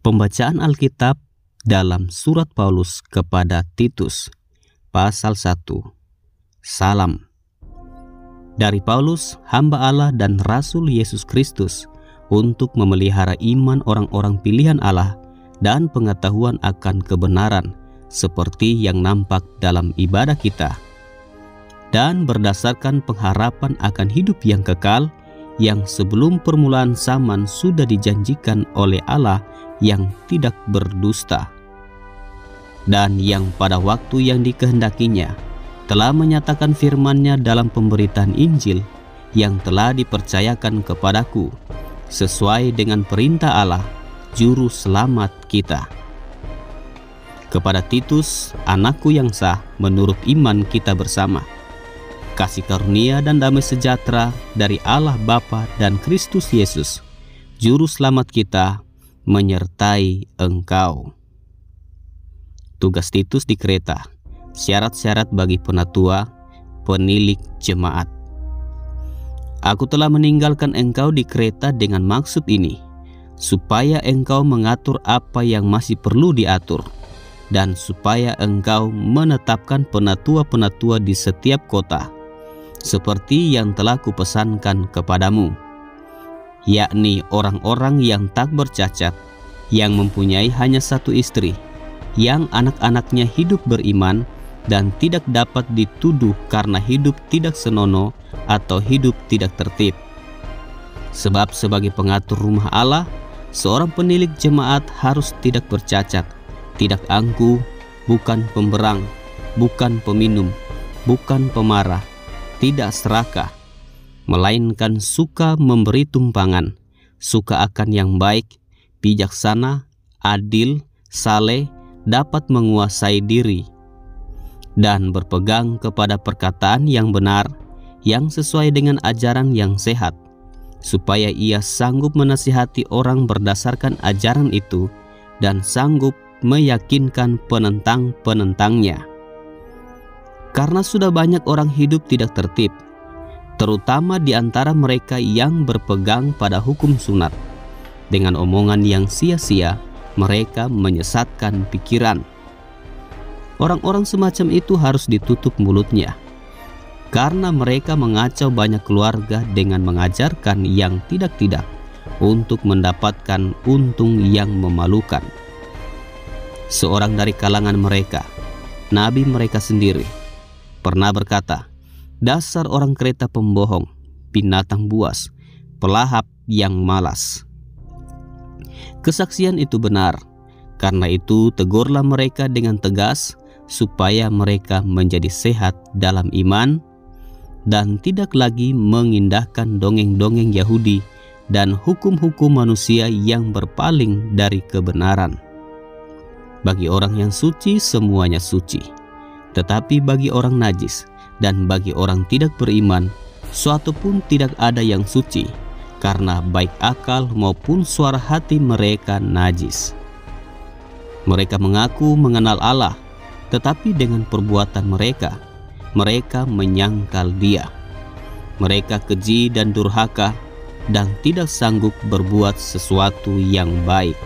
Pembacaan Alkitab dalam surat Paulus kepada Titus, pasal 1. Salam. Dari Paulus, hamba Allah dan Rasul Yesus Kristus, untuk memelihara iman orang-orang pilihan Allah dan pengetahuan akan kebenaran, seperti yang nampak dalam ibadah kita, dan berdasarkan pengharapan akan hidup yang kekal, yang sebelum permulaan zaman sudah dijanjikan oleh Allah yang tidak berdusta, dan yang pada waktu yang dikehendakinya telah menyatakan firman-Nya dalam pemberitaan Injil yang telah dipercayakan kepadaku, sesuai dengan perintah Allah, Juru Selamat kita. Kepada Titus, anakku yang sah menurut iman kita bersama, kasih karunia dan damai sejahtera dari Allah Bapa dan Kristus Yesus, Juru Selamat kita, menyertai engkau. Tugas Titus di Kreta, syarat-syarat bagi penatua, penilik jemaat. Aku telah meninggalkan engkau di Kreta dengan maksud ini, supaya engkau mengatur apa yang masih perlu diatur, dan supaya engkau menetapkan penatua-penatua di setiap kota, seperti yang telah kupesankan kepadamu, yakni orang-orang yang tak bercacat, yang mempunyai hanya satu istri, yang anak-anaknya hidup beriman dan tidak dapat dituduh karena hidup tidak senonoh atau hidup tidak tertib. Sebab sebagai pengatur rumah Allah, seorang penilik jemaat harus tidak bercacat, tidak angkuh, bukan pemberang, bukan peminum, bukan pemarah, tidak serakah, melainkan suka memberi tumpangan, suka akan yang baik, bijaksana, adil, saleh, dapat menguasai diri, dan berpegang kepada perkataan yang benar, yang sesuai dengan ajaran yang sehat, supaya ia sanggup menasihati orang berdasarkan ajaran itu, dan sanggup meyakinkan penentang-penentangnya. Karena sudah banyak orang hidup tidak tertib, terutama di antara mereka yang berpegang pada hukum sunat. Dengan omongan yang sia-sia, mereka menyesatkan pikiran. Orang-orang semacam itu harus ditutup mulutnya, karena mereka mengacau banyak keluarga dengan mengajarkan yang tidak-tidak untuk mendapatkan untung yang memalukan. Seorang dari kalangan mereka, nabi mereka sendiri, pernah berkata, "Dasar orang Kreta pembohong, binatang buas, pelahap yang malas." Kesaksian itu benar. Karena itu tegurlah mereka dengan tegas, supaya mereka menjadi sehat dalam iman, dan tidak lagi mengindahkan dongeng-dongeng Yahudi dan hukum-hukum manusia yang berpaling dari kebenaran. Bagi orang yang suci semuanya suci, tetapi bagi orang najis dan bagi orang tidak beriman, suatu pun tidak ada yang suci, karena baik akal maupun suara hati mereka najis. Mereka mengaku mengenal Allah, tetapi dengan perbuatan mereka menyangkal Dia. Mereka keji dan durhaka, dan tidak sanggup berbuat sesuatu yang baik.